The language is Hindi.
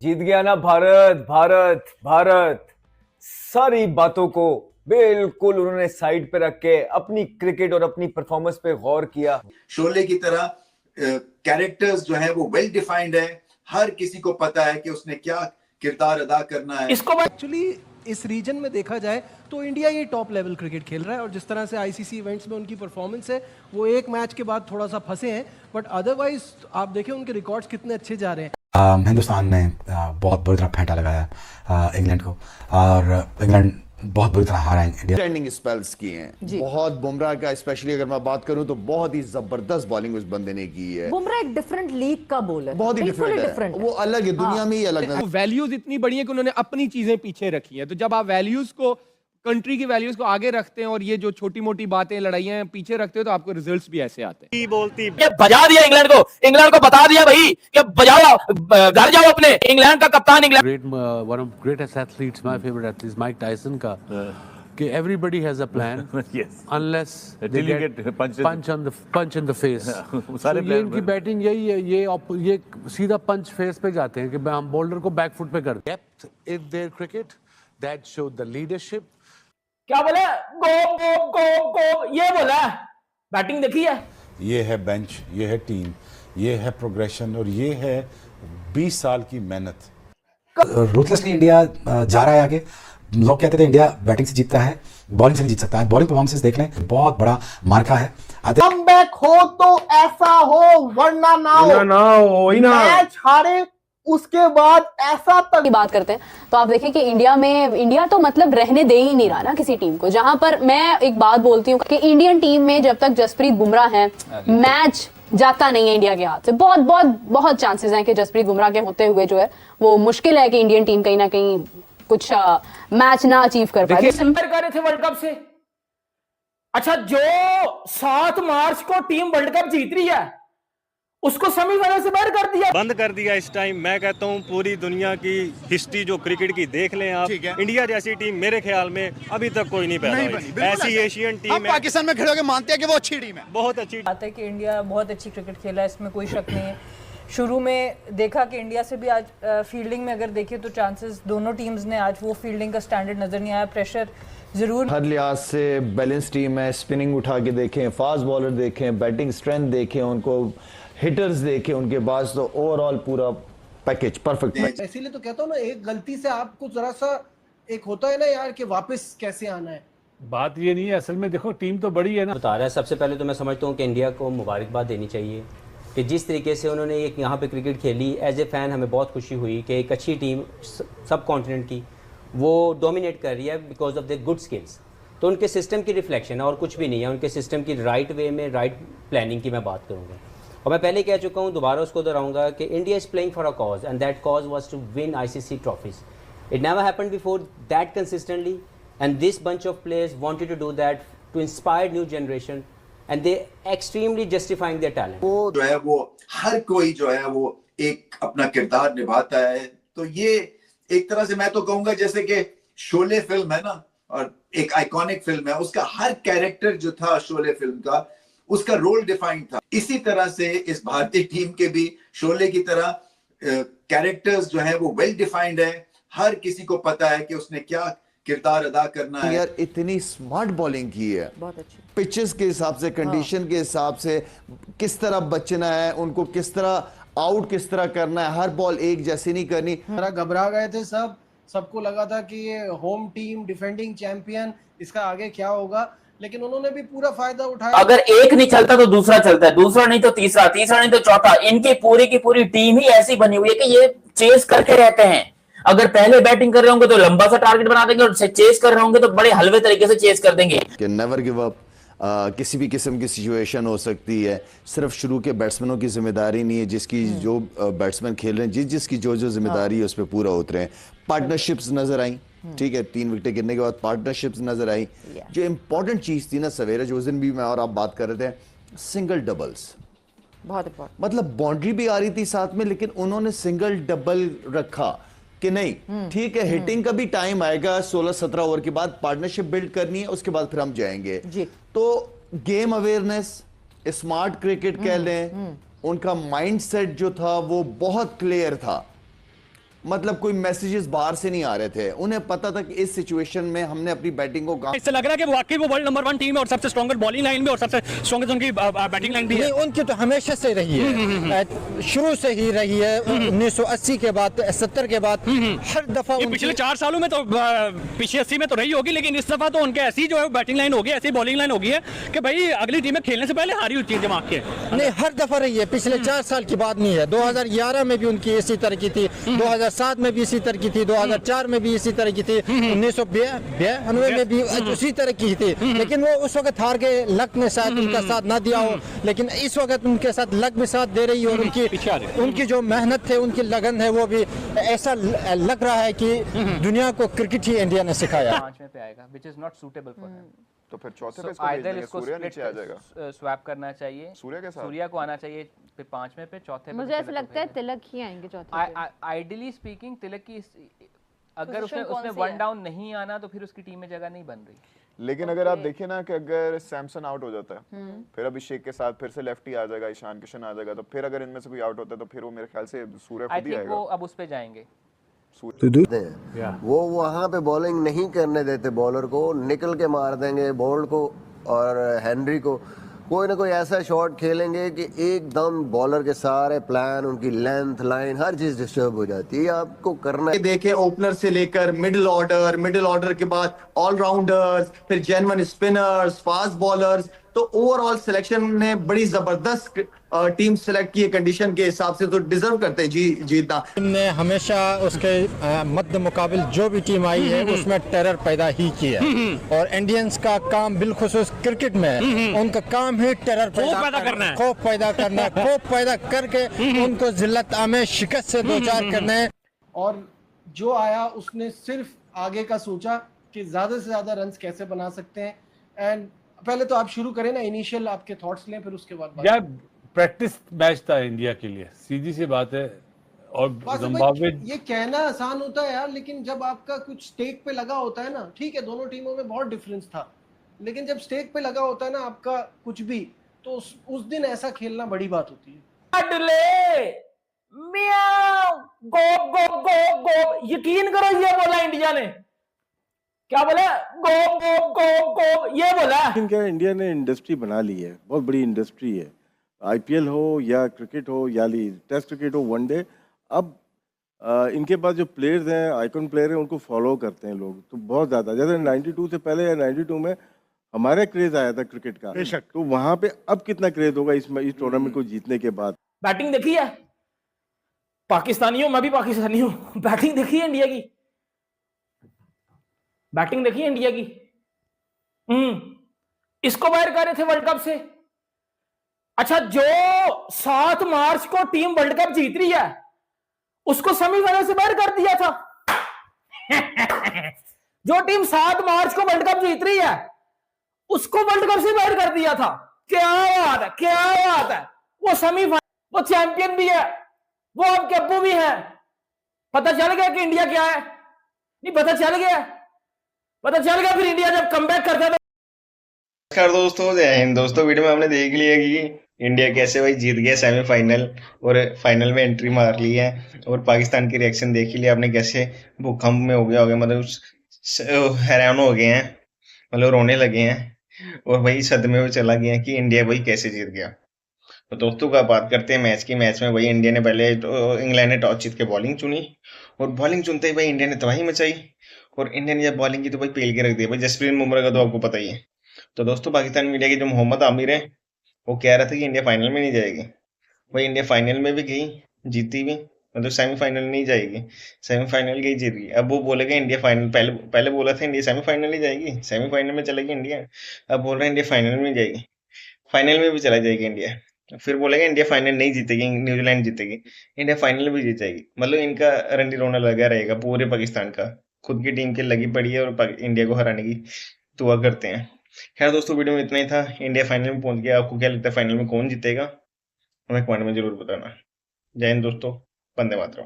जीत गया ना भारत भारत भारत। सारी बातों को बिल्कुल उन्होंने साइड पे रख के अपनी क्रिकेट और अपनी परफॉर्मेंस पे गौर किया। शोले की तरह कैरेक्टर्स जो है वो वेल डिफाइंड है, हर किसी को पता है कि उसने क्या किरदार अदा करना है। इसको एक्चुअली इस रीजन में देखा जाए तो इंडिया ये टॉप लेवल क्रिकेट खेल रहा है, और जिस तरह से आईसीसी इवेंट्स में उनकी परफॉर्मेंस है वो एक मैच के बाद थोड़ा सा फंसे हैं, बट अदरवाइज आप देखें उनके रिकॉर्ड्स कितने अच्छे जा रहे हैं। हिंदुस्तान ने बहुत बुरी तरह फेंटा लगाया इंग्लैंड को, और इंग्लैंड बहुत बुरी तरह हारा इंडिया। ट्रेंडिंग स्पेल्स किए हैं बहुत। बुमराह का स्पेशली अगर मैं बात करूं तो बहुत ही जबरदस्त बॉलिंग उस बंदे ने की है। बुमराह एक डिफरेंट लीग का बॉलर, बहुत ही डिफरेंट है, वो अलग है, दुनिया में ही अलग है। वैल्यूज इतनी बड़ी है कि उन्होंने अपनी चीजें पीछे रखी हैं, तो जब आप वैल्यूज को, कंट्री की वैल्यूज को आगे रखते हैं और ये जो छोटी मोटी बातें लड़ाइयां पीछे रखते हो, तो आपको रिजल्ट्स भी ऐसे आते हैं। बोलती बजा दिया इंग्लैंड को बता दिया भाई कि बजाओ, घर जाओ अपने। इंग्लैंड का कप्तान, England one of greatest athletes, my favourite athlete Mike Tyson का, कि everybody has a plan unless they get punch in the face. सारे ये इनकी बैटिंग यही है, ये सीधा पंच फेस पे जाते हैं कि हम बॉलर को बैक फुट पे करते हैं। Depth in their cricket that showed the leadership. क्या बोला? गो गो गो गो, ये बोला। बैटिंग देखी है, ये है बेंच, ये है टीम, ये है प्रोग्रेशन, और ये है 20 साल की मेहनत। रूथलेसली इंडिया जा रहा है आगे। लोग कहते थे इंडिया बैटिंग से जीतता है, बॉलिंग से नहीं जीत सकता है। बॉलिंग परफॉर्मेंसेस देख लें, बहुत बड़ा मार्का है। कमबैक हो तो ऐसा हो, वरना ना हो, मैच हारे उसके बाद ऐसा तक की बात करते हैं तो आप देखें कि इंडिया तो मतलब रहने दे ही नहीं रहा ना किसी टीम को। जहां पर मैं एक बात बोलती हूँ कि इंडियन टीम में जब तक जसप्रीत बुमराह है, मैच जाता नहीं है इंडिया के हाथ से। बहुत बहुत बहुत चांसेस हैं कि जसप्रीत बुमराह के होते हुए जो है वो मुश्किल है कि इंडियन टीम कहीं ना कहीं कुछ मैच ना अचीव कर पाए। सिंपर कर रहे थे वर्ल्ड कप से। अच्छा, जो 7 मार्च को टीम वर्ल्ड कप जीत रही है उसको सेमीफाइनल से बाहर कर दिया, बंद कर दिया इस टाइम। मैं कहता हूं पूरी दुनिया की हिस्ट्री जो क्रिकेट की देख लें आप, इंडिया जैसी टीम मेरे ख्याल में अभी तक कोई नहीं पैदा हुई। ऐसी एशियन टीम हम पाकिस्तान में खड़े होकर मानते हैं कि वो अच्छी टीम है, बहुत अच्छी बात है कि इंडिया बहुत अच्छी क्रिकेट खेला है, इसमें कोई शक नहीं है। शुरू में देखा कि इंडिया से भी आज फील्डिंग में अगर देखें तो चांसेस दोनों टीम्स ने आज वो फील्डिंग का स्टैंडर्ड नजर नहीं आया। प्रेशर जरूर हर लिहाज से बैलेंस टीम है। स्पिनिंग उठा के देखें, फास्ट बॉलर देखें, बैटिंग स्ट्रेंथ देखें, उनको हिटर्स देखें उनके पास, तो ओवरऑल पूरा पैकेज परफेक्ट। इसीलिए तो कहता हूँ ना, एक गलती से आपको जरा सा एक होता है ना यार कि वापस कैसे आना है। बात ये नहीं है, असल में देखो टीम तो बड़ी है ना। बता रहा है, सबसे पहले तो मैं समझता हूँ कि इंडिया को मुबारकबाद देनी चाहिए कि जिस तरीके से उन्होंने एक यहाँ पे क्रिकेट खेली। एज ए फ़ैन हमें बहुत खुशी हुई कि एक अच्छी टीम सब कॉन्टिनेंट की वो डोमिनेट कर रही है because of the good skills. तो उनके सिस्टम की रिफ्लेक्शन है और कुछ भी नहीं है। उनके सिस्टम की राइट वे में राइट प्लानिंग की मैं बात करूँगा, और मैं पहले कह चुका हूँ, दोबारा उसको दोहराऊंगा कि India is playing for a cause and that cause was to win ICC trophies. It never happened before that consistently, and this bunch of players wanted to do that to inspire new generation, and they extremely justifying their talent. वो जो है वो हर कोई जो है वो एक अपना किरदार निभाता है। तो ये एक तरह से मैं तो कहूंगा जैसे कि शोले फिल्म है ना, और एक आइकॉनिक फिल्म है, उसका हर कैरेक्टर जो था शोले फिल्म का, उसका रोल डिफाइंड था। इसी तरह से इस भारतीय टीम के भी शोले की तरह कैरेक्टर्स जो है वो वेल डिफाइंड है, हर किसी को पता है कि उसने क्या किरदार अदा करना है। यार इतनी स्मार्ट बॉलिंग की है, बहुत अच्छी पिचेस के हिसाब से, कंडीशन के हिसाब से, किस तरह बचना है उनको, किस तरह आउट किस तरह करना है, हर बॉल एक जैसी नहीं करनी। जरा घबरा गए थे सबको लगा था कि ये होम टीम डिफेंडिंग चैंपियन, इसका आगे क्या होगा, लेकिन उन्होंने भी पूरा फायदा उठाया। अगर एक नहीं चलता तो दूसरा चलता है, दूसरा नहीं तो तीसरा, तीसरा नहीं तो चौथा। इनकी पूरी की पूरी टीम ही ऐसी बनी हुई है कि ये चेस करके रहते हैं। अगर पहले बैटिंग कर रहे होंगे तो लंबा सा टारगेट बना देंगे, और चेस कर रहे होंगे तो बड़े हलवे तरीके से चेस कर देंगे। कि नेवर गिव अप। किसी भी किस्म की सिचुएशन हो सकती है, सिर्फ शुरू के बैट्समैनों की जिम्मेदारी नहीं है। जिसकी जो बैट्समैन खेल रहे हैं, जिसकी जो जिम्मेदारी है उस पर पूरा उतरे हैं। पार्टनरशिप्स नजर आई, ठीक है, 3 विकेटें गिरने के बाद पार्टनरशिप्स नजर आई। जो इंपॉर्टेंट चीज थी ना सवेरे, जो उस दिन भी मैं और आप बात कर रहे थे, सिंगल डबल्स बहुत इंपॉर्टेंट। मतलब बाउंड्री भी आ रही थी साथ में, लेकिन उन्होंने सिंगल डबल रखा कि नहीं ठीक है, हिटिंग का भी टाइम आएगा 16-17 ओवर के बाद, पार्टनरशिप बिल्ड करनी है, उसके बाद फिर हम जाएंगे जी। तो गेम अवेयरनेस, स्मार्ट क्रिकेट कह लें, उनका माइंडसेट जो था वो बहुत क्लियर था मतलब कोई मैसेजेस बाहर से नहीं आ रहे थे, उन्हें पता था कि इस सिचुएशन में हमने अपनी बैटिंग को इससे लग रहा है कि वाकई वो वर्ल्ड नंबर 1 टीम है और सबसे स्ट्रॉन्गर बॉलिंग लाइन भी और सबसे स्ट्रॉन्गेस्ट उनकी बैटिंग लाइन भी है। उनकी तो हमेशा से रही है, शुरू से ही रही है। 1980 के बाद 70 के बाद हर दफा पिछले 4 सालों में तो पिछले 80 में तो रही होगी, लेकिन इस दफा तो उनके ऐसी जो है बैटिंग लाइन होगी, ऐसी बॉलिंग लाइन होगी है कि भाई अगली टीमें खेलने से पहले हारी हुई दिमाग के। नहीं, हर दफा रही है, पिछले 4 साल की बात नहीं है। 2011 में भी उनकी इसी तरह की थी, 2007 में भी इसी तरह की थी, 2004 में भी इसी तरह की थी, 1992 में भी उसी तरह की थी। लेकिन वो उस वक्त हार गए, लक ने शायद उनका साथ ना दिया हो, लेकिन इस वक्त उनके साथ लक भी साथ दे रही है। और उनकी जो मेहनत है, उनकी लगन है, वो भी ऐसा लग रहा है कि दुनिया को क्रिकेट ही इंडिया ने सिखाया। 5 में पे आएगा, which is not suitable for him. तो फिर चौथे पे इसको भेज देंगे, सूर्या नीचे आ जाएगा। स्वैप करना चाहिए, सूर्या के साथ सूर्या को आना चाहिए फिर 5वें पे, चौथे पे मुझे ऐसा लगता है तिलक ही आएंगे चौथे पे। आइडियली स्पीकिंग तिलक की अगर उसने 1 डाउन नहीं आना तो फिर उसकी टीम में जगह नहीं बन रही। लेकिन अगर आप देखिए ना कि अगर सैमसन आउट हो जाता है, फिर अभिषेक के साथ फिर से लेफ्टी आ जाएगा, ईशान किशन आ जाएगा, तो फिर अगर इनमें से कोई आउट होता है तो फिर वो मेरे ख्याल से सूर्या खुद ही आएगा। वो अब उस पे जाएंगे। वो वहाँ पे बॉलिंग नहीं करने देते, बॉलर को निकल के मार देंगे, बोल्ट को और हेनरी को कोई ना कोई ऐसा शॉट खेलेंगे कि एकदम बॉलर के सारे प्लान, उनकी लेंथ, लाइन, हर चीज डिस्टर्ब हो जाती है। आपको करना है, देखें ओपनर से लेकर मिडिल ऑर्डर के बाद ऑलराउंडर्स, फिर जेन्युइन स्पिनर्स, फास्ट बॉलर्स, तो ओवरऑल सिलेक्शन ने बड़ी जबरदस्त टीम सेलेक्ट की है कंडीशन के हिसाब से, तो डिजर्व करते हैं जीतना। ने हमेशा उसके मद्द मुकाबिल जो भी टीम आई है उसमें टेरर पैदा ही किया है, और इंडियंस का काम बिलखुसूस क्रिकेट में उनका काम ही टेरर पैदा करना है, खौफ पैदा करना है, खौफ पैदा करके उनको जिल्लत में शिकस्त से दो चार करना है। और जो आया उसने सिर्फ आगे का सोचा कि ज्यादा से ज्यादा रन्स कैसे बना सकते हैं। एंड पहले तो आप शुरू करें ना, इनिशियल आपके थॉट्स लें, फिर उसके बाद यार प्रैक्टिस मैच था इंडिया के लिए, सीधी सी बात है। और जिम्बाब्वे, ये कहना आसान होता है यार, लेकिन जब आपका कुछ स्टेक पे लगा होता है ना, ठीक है दोनों टीमों में बहुत डिफरेंस था, लेकिन जब स्टेक पे लगा होता है ना आपका कुछ भी, तो उस दिन ऐसा खेलना बड़ी बात होती है। यकीन करो ये बोला इंडिया ने, क्या बोला? गो गो गो गो ये बोला। लेकिन क्या इंडिया ने इंडस्ट्री बना ली है, बहुत बड़ी इंडस्ट्री है, आईपीएल हो या क्रिकेट हो या टेस्ट क्रिकेट हो, वनडे। अब इनके पास जो प्लेयर्स हैं, आइकॉन प्लेयर हैं, उनको फॉलो करते हैं लोग तो बहुत ज़्यादा। जैसे 92 से पहले या 92 में हमारा क्रेज आया था क्रिकेट का, बेशक, तो वहाँ पे अब कितना क्रेज होगा इस टूर्नामेंट को जीतने के बाद। बैटिंग देखी है पाकिस्तानी हूं, मैं भी पाकिस्तानी हूं। बैटिंग देखी है इंडिया की, बैटिंग देखी है इंडिया की। इसको बाहर कर रहे थे वर्ल्ड कप से। अच्छा, जो 7 मार्च को टीम वर्ल्ड कप जीत रही है उसको सेमीफाइनल से बाहर कर दिया था। जो टीम 7 मार्च को वर्ल्ड कप जीत रही है उसको वर्ल्ड कप से बाहर कर दिया था। क्या बात है, क्या बात है। वो सेमीफाइनल, वो चैंपियन भी है, वो अब कप्पू भी है। पता चल गया कि इंडिया क्या है? नहीं पता चल गया, पता चल गया फिर इंडिया जब कमबैक करता है। नमस्कार दोस्तों, जय हिंद दोस्तों। वीडियो में हमने देख लिया कि इंडिया कैसे भाई जीत गया सेमीफाइनल और फाइनल में एंट्री मार ली है, और पाकिस्तान की रिएक्शन देख लिया आपने कैसे भूकंप में हो गया होगा, मतलब हैरान हो गए हैं, मतलब रोने लगे हैं, और भाई सदमे में चला गया कि इंडिया भाई कैसे जीत गया। तो दोस्तों का बात करते हैं मैच की। मैच में भाई इंडिया ने पहले तो इंग्लैंड ने टॉस जीत के बॉलिंग चुनी, और बॉलिंग चुनते ही भाई इंडिया ने तबाही मचाई, और इंडिया ने जब बॉलिंग की तो भाई पेल के रख दिया भाई। जसप्रीत बुमराह का तो आपको पता ही है। तो दोस्तों पाकिस्तान मीडिया के जो मोहम्मद आमिर है वो कह रहा था कि इंडिया फाइनल में नहीं जाएगी। भाई इंडिया फाइनल में भी गई, जीती भी, मतलब सेमीफाइनल नहीं जाएगी, सेमीफाइनल गई, जीत गई। अब वो बोलेगा इंडिया फाइनल, पहले बोला था इंडिया सेमीफाइनल ही जाएगी, सेमीफाइनल में चलेगी इंडिया, अब बोल रहे हैं इंडिया फाइनल में जाएगी, फाइनल में भी चला जाएगी इंडिया। फिर बोलेगा इंडिया फाइनल नहीं जीतेगी, न्यूजीलैंड जीतेगी, इंडिया फाइनल भी जीत जाएगी। मतलब इनका रंडी रोना लगा रहेगा पूरे पाकिस्तान का, खुद की टीम के लगी पड़ी है और इंडिया को हराने की दुआ करते हैं। खैर दोस्तों, वीडियो में इतना ही था। इंडिया फाइनल में पहुंच गया। आपको क्या लगता है फाइनल में कौन जीतेगा, हमें कमेंट में जरूर बताना। जय हिंद दोस्तों, वंदे मातरम।